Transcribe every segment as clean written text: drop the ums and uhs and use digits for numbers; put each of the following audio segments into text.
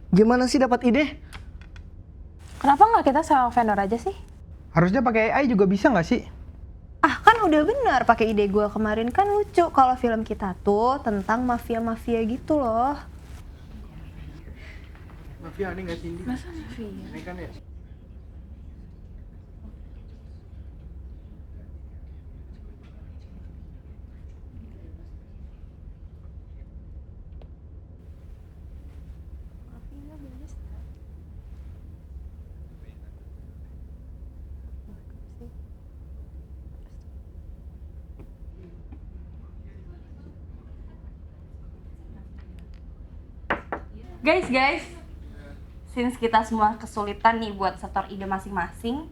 Gimana sih dapat ide? Kenapa nggak kita sewa vendor aja sih? Harusnya pakai AI juga bisa nggak sih? Kan udah bener pakai ide gue kemarin, kan lucu kalau film kita tuh tentang mafia-mafia gitu loh. Mafia aneh nggak sih? Masa mafia? Aneh kan ya? Guys, since kita semua kesulitan nih buat setor ide masing-masing,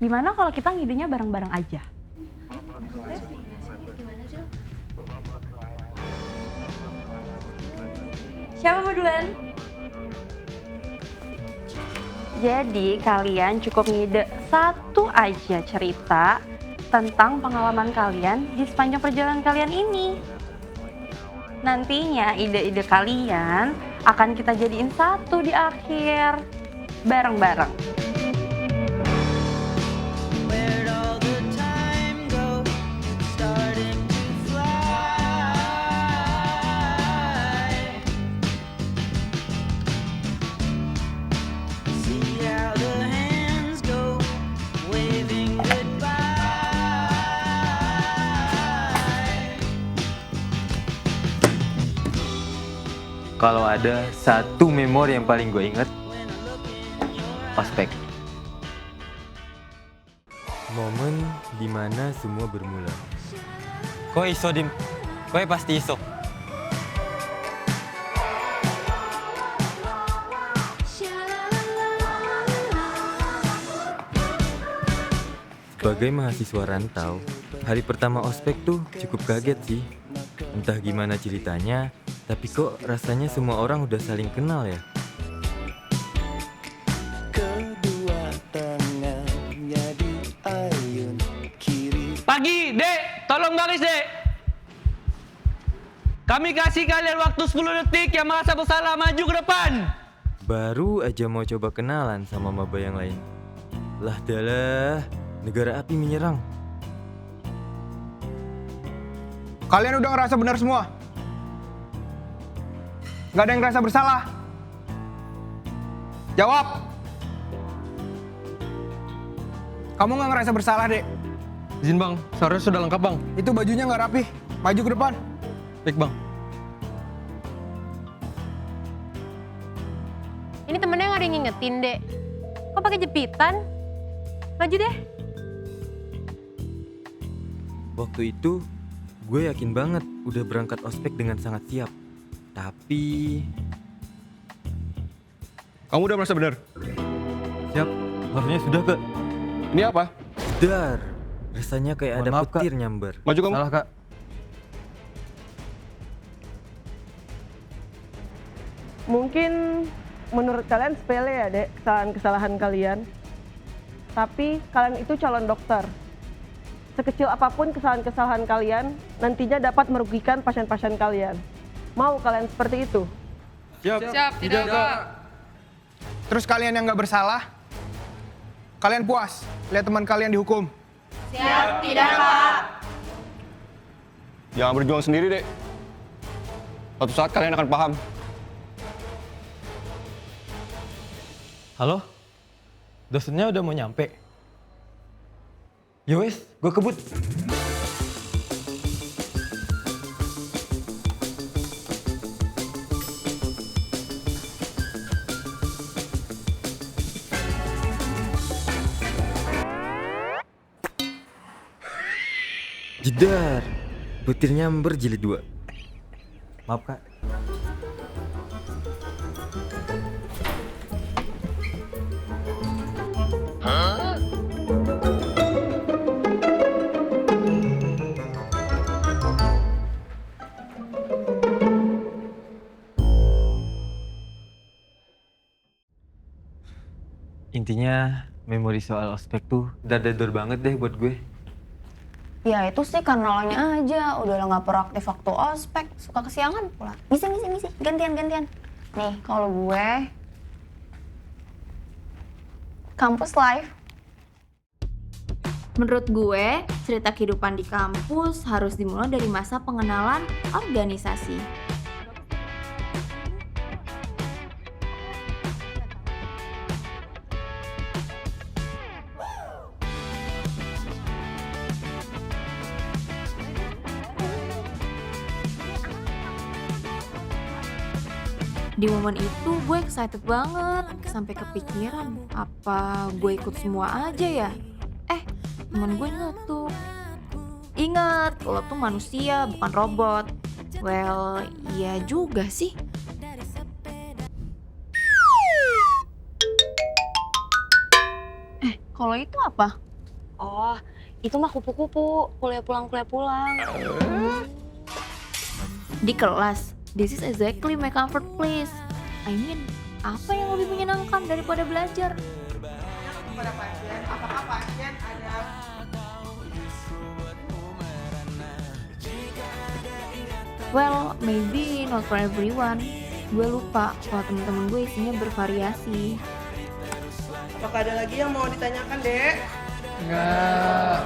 gimana kalau kita ngidenya bareng-bareng aja? Siapa mau duluan? Jadi kalian cukup ngide satu aja cerita tentang pengalaman kalian di sepanjang perjalanan kalian ini. Nantinya ide-ide kalian akan kita jadiin satu di akhir, bareng-bareng. Kalau ada satu memori yang paling gue inget, ospek. Momen dimana semua bermula. Kok iso, Dim? Kok pasti iso? Sebagai mahasiswa rantau, hari pertama ospek tuh cukup kaget sih. Entah gimana ceritanya, tapi kok rasanya semua orang udah saling kenal ya? Pagi, Dek! Tolong baris, Dek! Kami kasih kalian waktu 10 detik yang merasa bersalah maju ke depan! Baru aja mau coba kenalan sama maba yang lain. Lah dalah, negara api menyerang. Kalian udah ngerasa benar semua? Nggak ada yang ngerasa bersalah? Jawab! Kamu nggak ngerasa bersalah, Dek? Izin bang, seharusnya sudah lengkap bang. Itu bajunya nggak rapi. Maju ke depan. Baik bang. Ini temennya nggak ada yang ngingetin, Dek. Kok pakai jepitan? Maju deh. Waktu itu, gue yakin banget udah berangkat ospek dengan sangat siap. Tapi... Kamu udah merasa benar? Siap, harusnya sudah, Kak. Ini apa? Dar, rasanya kayak ada Maaf, Kak. petir nyamber. Maju kamu. Salah kak. Mungkin menurut kalian sepele ya, Dek, kesalahan-kesalahan kalian. Tapi kalian itu calon dokter. Sekecil apapun kesalahan-kesalahan kalian, nantinya dapat merugikan pasien-pasien kalian. Mau kalian seperti itu? Siap, tidak kak. Terus kalian yang nggak bersalah? Kalian puas lihat teman kalian dihukum? Jangan berjuang sendiri, Dek. Suatu saat kalian akan paham. Halo? Dosennya udah mau nyampe? Ya wes, gue kebut. Jedar, petir nyamber jilid 2. Maaf kak. Intinya, memori soal ospek tuh dadador banget deh buat gue. Ya itu sih karena lo nya aja, udah lo gak proaktif waktu ospek, suka kesiangan pula. Misi, gantian. Nih, kalau gue kampus life. Menurut gue, cerita kehidupan di kampus harus dimulai dari masa pengenalan organisasi. Di momen itu gue excited banget, sampai kepikiran apa gue ikut semua aja ya. Temen gue nyeletuk. Ingat, lo tuh manusia bukan robot. Well, iya juga sih. Kalau itu apa? Oh, itu mah kupu-kupu, kuliah pulang. Di kelas, this is exactly my comfort place. I mean, apa yang lebih menyenangkan daripada belajar? Kepada pasien, apakah pasien ada Well, maybe not for everyone. Gue lupa kalau temen-temen gue isinya bervariasi. apakah ada lagi yang mau ditanyakan, Dek? Enggak.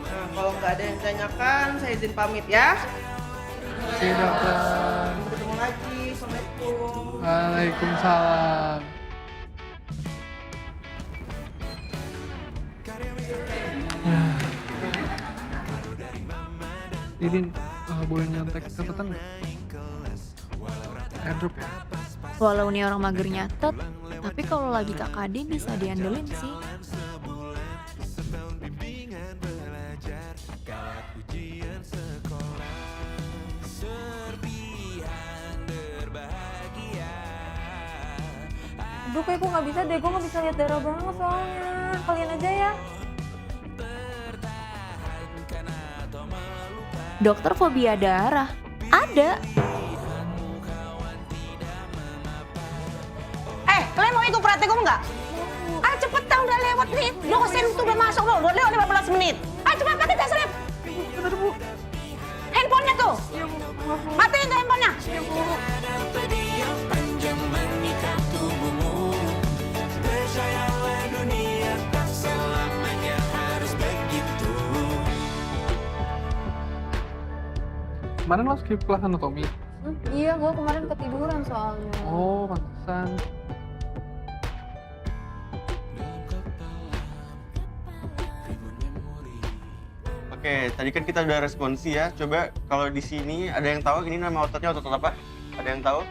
Nah, kalau nggak ada yang ditanyakan, saya izin pamit ya. Oke dokter. Sampai ketemu lagi. Assalamualaikum. Waalaikumsalam. Ini boleh nyontek catatan nggak? Airdrop ya? Walau nih orang mager nyatet, tapi kalau lagi KKD bisa diandelin sih. Aduh, kayak gue gak bisa deh, gue gak bisa lihat darah banget soalnya. Kalian aja ya. Dokter fobia darah? Ada. Kalian mau ikut praktikum nggak? Cepetan udah lewat nih. Dosen tuh udah masuk loh, udah lewat 15 menit. Cepat pakai tes rep. Handphonenya tuh. Matiin tuh handphonenya. Kemarin lo skip kelas anatomi? Iya, gue kemarin ketiduran soalnya. Oh, pantesan. Oke, tadi kan kita udah responsi ya. Coba kalau di sini ada yang tahu ini nama ototnya otot apa? Ada yang tahu?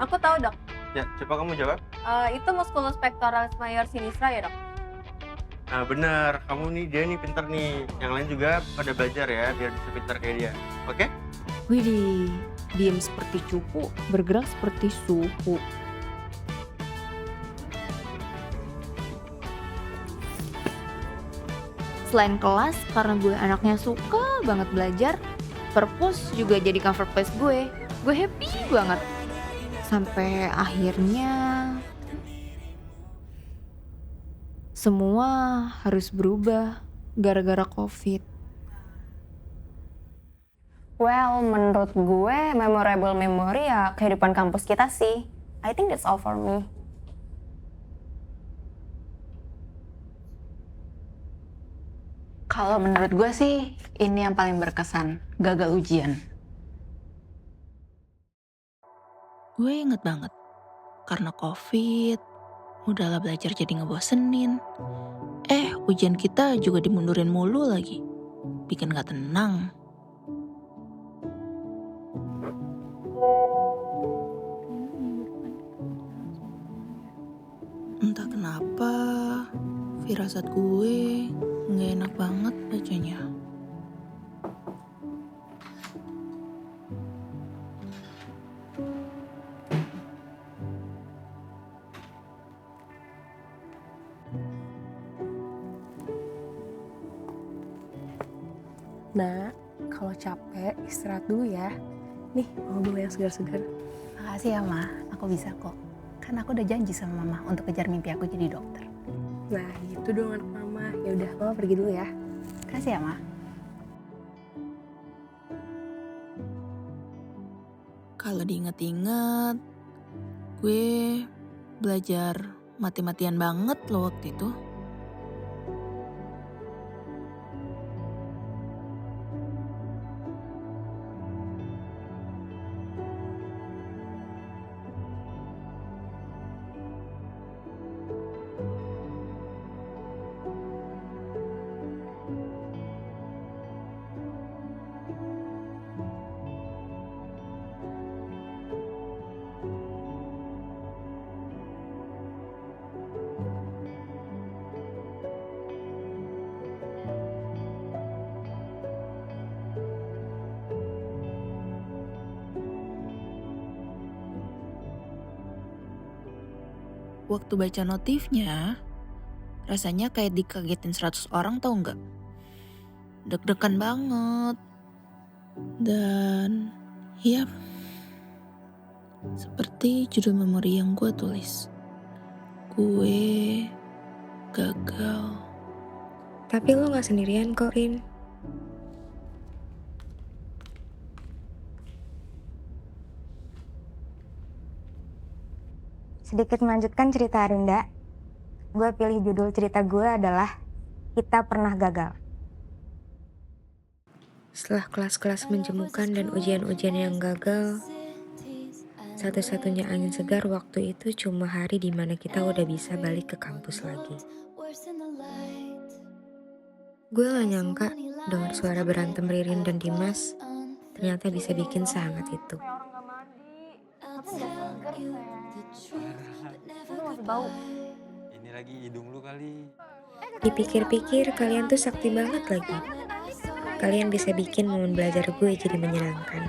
Aku tahu dok, Ya, coba kamu jawab. itu musculus pectoralis major sinistra ya dok? Nah, bener. Kamu nih, dia nih pinter nih. Yang lain juga pada belajar ya, biar bisa pinter kayak dia. Oke? Widih, diem seperti cupu, bergerak seperti suhu. Selain kelas, karena gue anaknya suka banget belajar, perpus juga jadi comfort place gue. Gue happy banget. Sampai akhirnya semua harus berubah gara-gara COVID. Well, menurut gue memorable memory ya kehidupan kampus kita sih. I think that's all for me. Kalau menurut gue sih, ini yang paling berkesan, gagal ujian. Gue inget banget, karena COVID, udahlah belajar jadi ngebosenin. Ujian kita juga dimundurin mulu lagi, bikin gak tenang. Entah kenapa, firasat gue gak enak banget bacanya. Nak, kalau capek istirahat dulu ya. Nih, mau dulu yang segar-segar. Makasih ya, Ma. Aku bisa kok. Kan aku udah janji sama Mama untuk kejar mimpi aku jadi dokter. Nah, gitu dong anak mama. Ya udah, mama pergi dulu ya. Makasih ya, Ma. Kalau diinget-inget, Gue belajar mati-matian banget loh waktu itu. Waktu baca notifnya, rasanya kayak dikagetin 100 orang tau nggak? Deg-degan banget. Dan, yap, seperti judul memori yang gue tulis. Gue gagal. Tapi lo gak sendirian kok, Rin. Sedikit melanjutkan cerita Arinda, gue pilih judul cerita gue adalah Kita Pernah Gagal. Setelah kelas-kelas menjemukan dan ujian-ujian yang gagal, satu-satunya angin segar waktu itu cuma hari dimana kita udah bisa balik ke kampus lagi. Gue gak nyangka dengar suara berantem Ririn dan Dimas ternyata bisa bikin sehangat itu. Ini lagi hidung lu kali. Dipikir-pikir kalian tuh sakti banget lagi. Kalian bisa bikin momen belajar gue jadi menyenangkan.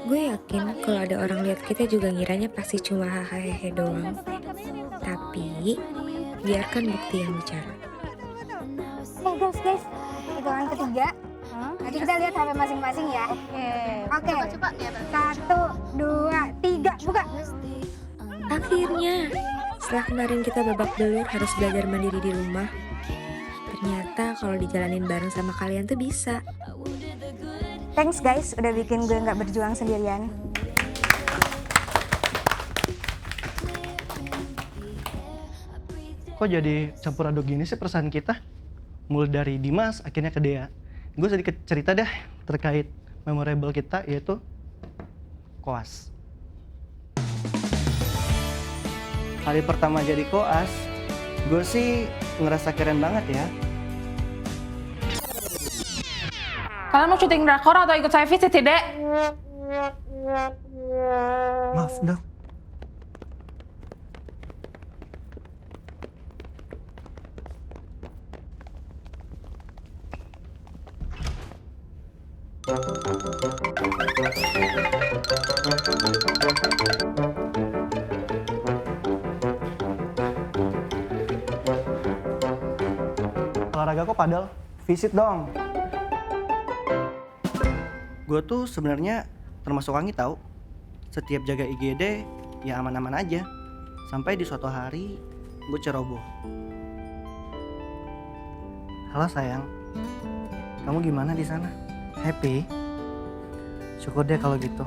Gue yakin kalau ada orang lihat kita juga ngiranya pasti cuma hahaha doang. Tapi biarkan bukti yang bicara. Guys, hitungan ketiga. Nanti kita lihat HP masing-masing ya. Oke. Coba. 1, 2, 3, buka. Akhirnya, setelah kemarin kita babak belur harus belajar mandiri di rumah, ternyata kalau dijalanin bareng sama kalian tuh bisa. Thanks guys, udah bikin gue nggak berjuang sendirian. Kok jadi campur aduk gini sih perasaan kita? Mulai dari Dimas, akhirnya ke Dea. Gue sedikit cerita deh terkait memorable kita, yaitu koas. Hari pertama jadi koas, gue sih ngerasa keren banget ya. Kalian mau syuting drakor atau ikut saya visit sih, Dek? Maaf, Dok. Olahraga kok padel? Visit dong. Gue tuh sebenarnya termasuk wangi tahu. Setiap jaga IGD ya aman-aman aja. Sampai di suatu hari gue ceroboh. Halo sayang, kamu gimana di sana? Happy? Syukur deh kalau gitu.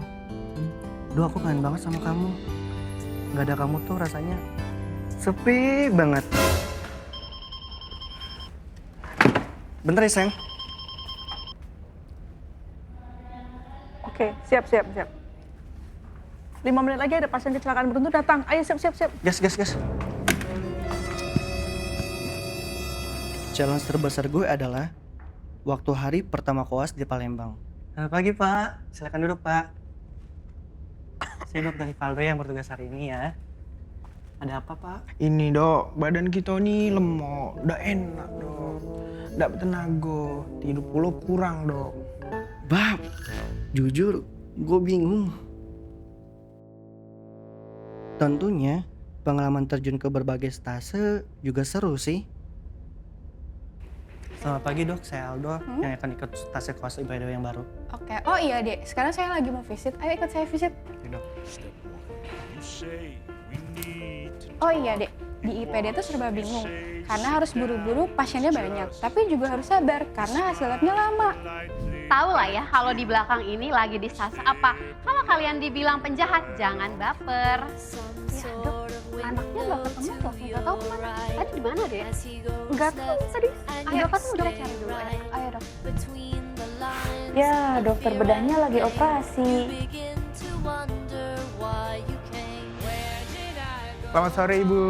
Duh, aku kangen banget sama kamu. Gak ada kamu tuh rasanya sepi banget. Bentar ya sayang. Oke, siap. 5 menit lagi ada pasien kecelakaan beruntun datang. Ayo siap. Gas. Challenge terbesar gue adalah waktu hari pertama koas di Palembang. Selamat pagi Pak, silakan duduk Pak. Saya Dr. Rivaldo yang bertugas hari ini ya. Ada apa Pak? Ini dok, badan kita nih lemot, udah enak dok. Nggak tenaga, tidur puluh kurang dok. Bab, jujur gue bingung. Tentunya pengalaman terjun ke berbagai stase juga seru sih. Selamat pagi dok, saya Aldo yang akan ikut stase koas IPD yang baru. Oke, oh iya Dek, sekarang saya lagi mau visit. Ayo ikut saya visit. Dok. Oh iya Dek, di IPD tuh serba bingung. karena harus buru-buru pasiennya banyak. Tapi juga harus sabar karena hasil labnya lama. Tahu lah ya kalau di belakang ini lagi di fase apa. Kalau kalian dibilang penjahat, jangan baper. Ya, Dok, anaknya nggak ketemu loh. Nggak tahu kemana. Tadi di mana deh? Nggak tahu tadi. Ayo, kan udah cari dulu. Ayo, Dok. Ya, dokter bedahnya lagi operasi. Selamat sore Ibu.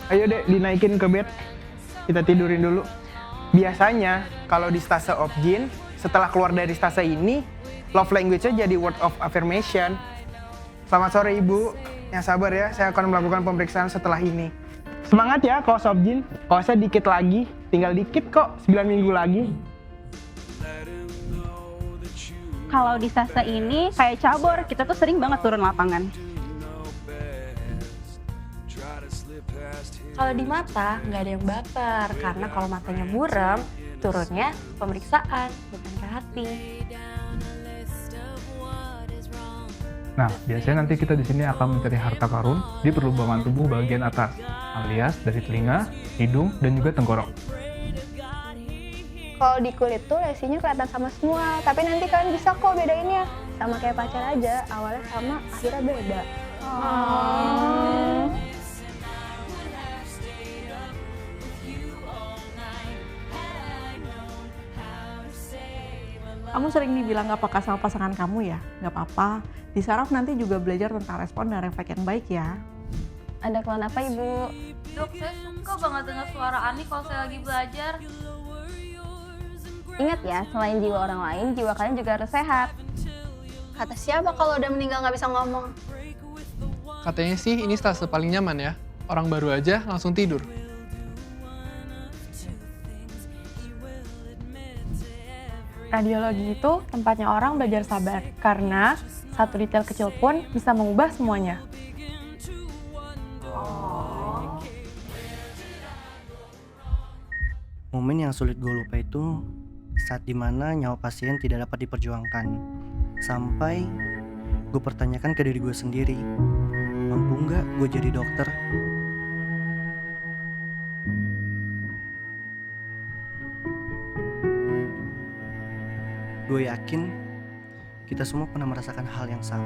Ayo Dek, dinaikin ke bed. Kita tidurin dulu. Biasanya kalau di stase Opjin, setelah keluar dari stase ini, love language-nya jadi word of affirmation. Selamat sore Ibu. Yang sabar ya, saya akan melakukan pemeriksaan setelah ini. Semangat ya Kos Opjin. Kosnya dikit lagi, tinggal dikit kok, 9 minggu lagi. Kalau di fase ini kayak cabur, kita tuh sering banget turun lapangan. Kalau di mata nggak ada yang baper, karena kalau matanya buram, turunnya pemeriksaan, bukan ke hati. Nah, biasanya nanti kita di sini akan mencari harta karun di perlubangan tubuh bagian atas, alias dari telinga, hidung, dan juga tenggorok. Kalau di kulit tuh lesinya kelihatan sama semua, tapi nanti kalian bisa kok bedainnya. Sama kayak pacar aja, awalnya sama, akhirnya beda. Kamu sering dibilang gak peka sama pasangan kamu ya? Gak apa-apa, di saraf nanti juga belajar tentang respon dan refleks yang baik ya. Ada keluhan apa Ibu? Dok, saya suka banget dengar suara Ani kalau saya lagi belajar. Ingat ya, selain jiwa orang lain, jiwa kalian juga harus sehat. Kata siapa kalau udah meninggal nggak bisa ngomong? Katanya sih ini stase paling nyaman ya. Orang baru aja langsung tidur. Radiologi itu tempatnya orang belajar sabar, karena satu detail kecil pun bisa mengubah semuanya. Momen yang sulit gue lupa itu saat dimana nyawa pasien tidak dapat diperjuangkan. Sampai gue pertanyakan ke diri gue sendiri, mampu nggak gue jadi dokter? Gue yakin kita semua pernah merasakan hal yang sama.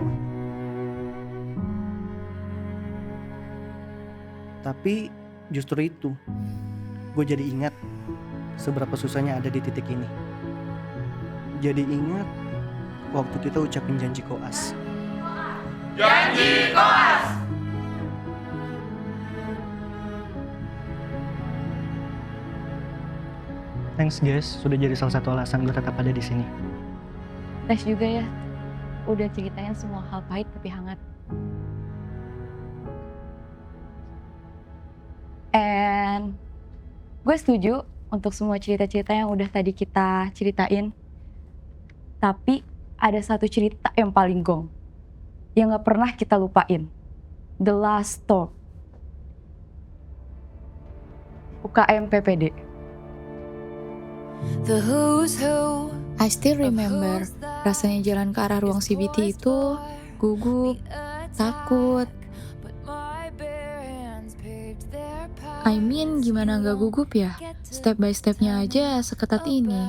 Tapi justru itu, gue jadi ingat seberapa susahnya ada di titik ini. Jadi ingat waktu kita ucapin janji koas. Janji koas! Thanks guys, sudah jadi salah satu alasan gue tetap ada di sini. Thanks juga ya, udah ceritain semua hal pahit tapi hangat. And gue setuju untuk semua cerita-cerita yang udah tadi kita ceritain. Tapi ada satu cerita yang paling gong, yang gak pernah kita lupain. The Last Talk. UKM PPD. The who's who. I still remember rasanya jalan ke arah ruang CBT itu gugup, takut. I mean, gimana nggak gugup ya? Step by stepnya aja seketat ini.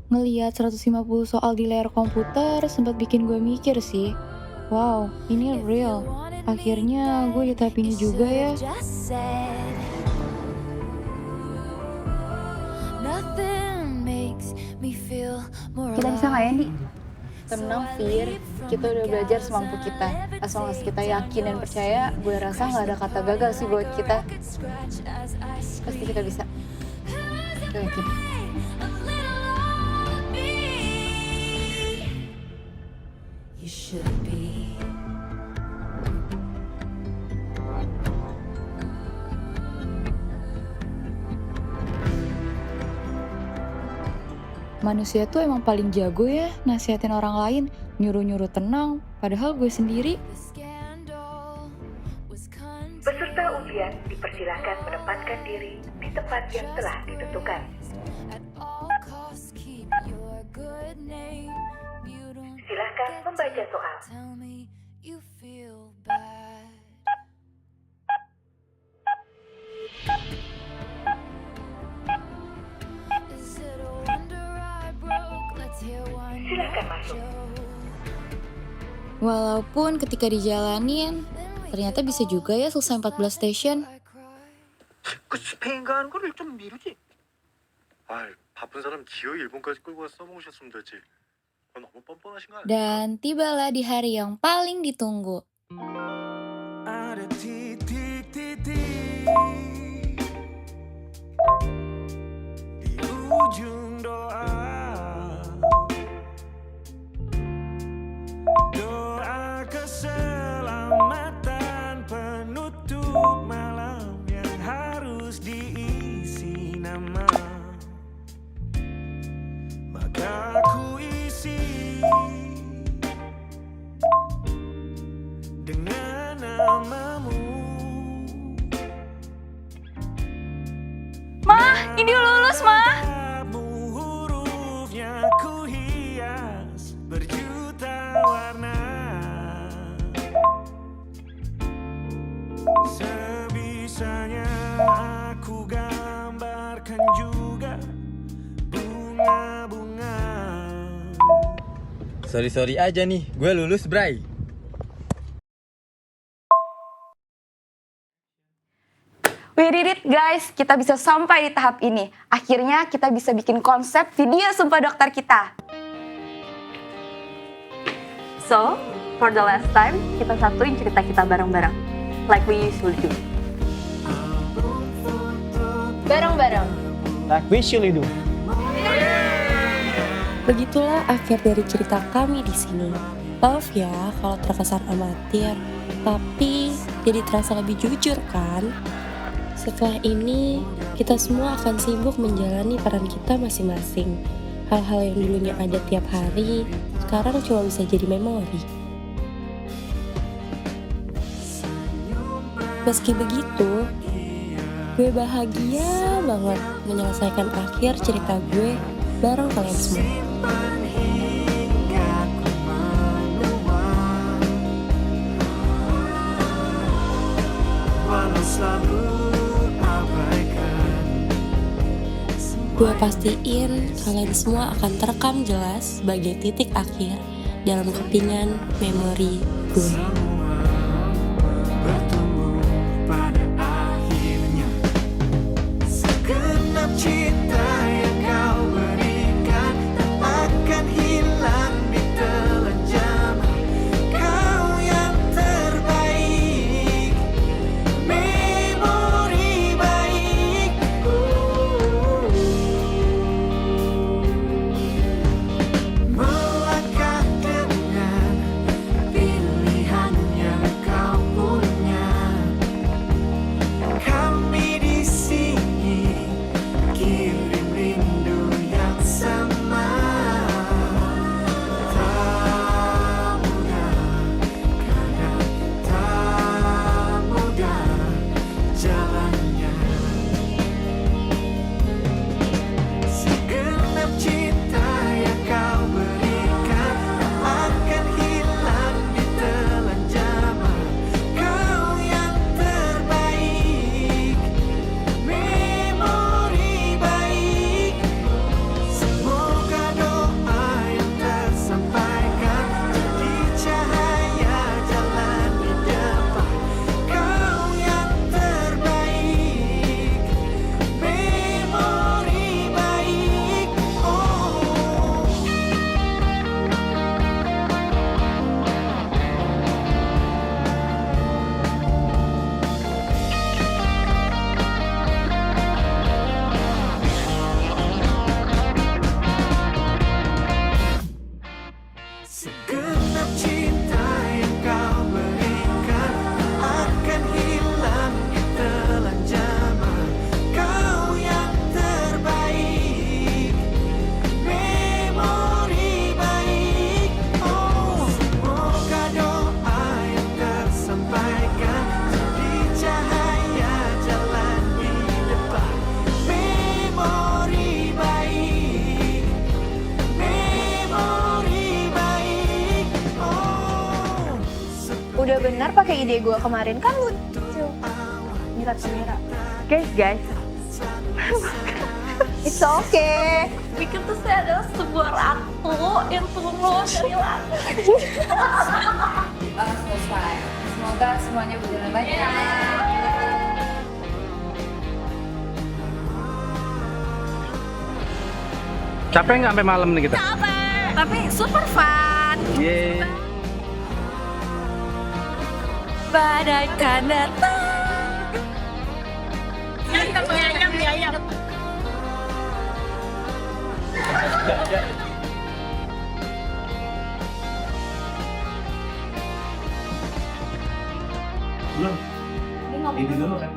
Ngeliat 150 soal di layar komputer sempat bikin gue mikir sih. Wow, ini real. Akhirnya gue di tahap ini juga ya. Kita bisa nggak ya, Di? Tenang, Fir. Kita udah belajar semampu kita. Asal kita yakin dan percaya, gue rasa nggak ada kata gagal sih buat kita. Pasti kita bisa. Gue yakin. Manusia tuh emang paling jago ya nasihatin orang lain, nyuruh-nyuruh tenang, padahal gue sendiri. Peserta ujian dipersilakan menempatkan diri di tempat yang telah ditentukan. Silakan membaca soal. silakan masuk. Walaupun ketika dijalanin, ternyata bisa juga ya selesai 14 station. 그 스페인 가는 거를 좀 미루지. 아, 바쁜 사람 기어이 일본까지 끌고 와서 써먹으셨으면 되지. 너무 뻔뻔하신 거 아니야? Dan tibalah di hari yang paling ditunggu. Ada titik-titik di ujung doa. Doa keselamatan penutup malam yang harus diisi nama. Maka ku isi dengan namamu. Mah, ini lulus, Mah. Hurufnya ku hias berjuta warna. Sebisanya aku gambarkan juga bunga-bunga. Sorry aja nih, gue lulus, Bray. We did it guys, kita bisa sampai di tahap ini. Akhirnya kita bisa bikin konsep video Sumpah Dokter kita. So, for the last time, kita satuin cerita kita bareng-bareng. Like we usually do. Bareng-bareng. Like we usually do. Begitulah akhir dari cerita kami di sini. Maaf ya kalau terkesan amatir, tapi jadi terasa lebih jujur kan? Setelah ini, kita semua akan sibuk menjalani peran kita masing-masing. Hal-hal yang dulunya ada tiap hari, sekarang cuma bisa jadi memori. Meski begitu, gue bahagia banget menyelesaikan akhir cerita gue bareng kalian semua. Gue pastiin kalian semua akan terekam jelas sebagai titik akhir dalam kepingan memori gue. Segenap cinta yang kau berikan tak akan hilang di telan zaman. Kau yang terbaik, memori baik. Melangkah dengan pilihan yang kau punya. Kami di sini kirim rindu yang sama. Tak mudah, kadang tak mudah jalannya. Segenap cinta yang kau berikan tak akan hilang di telan zaman. Kau yang terbaik, memori baik. Semoga doa yang tersampaikan jadi cahaya jalan di depan. Kau yang terbaik, memori baik. Segenap cinta yang kau berikan akan hilang di telan zaman. Kau yang terbaik, memori baik. Semoga doa yang tersampaikan jadi cahaya jalan di depan. Memori baik, memori baik. Udah benar pakai ide gue kemarin kan lucu. Mirat kamera. Guys, It's okay. pikir tuh saya adalah sebuah ratu yang turun dari langit. Selesai. Semoga semuanya berjalan lancar. Capek nggak sampai malam nih kita? Capek, tapi super fun. Yeay. Bagaikan datang. Ayam. Belum. Ini dulu kan.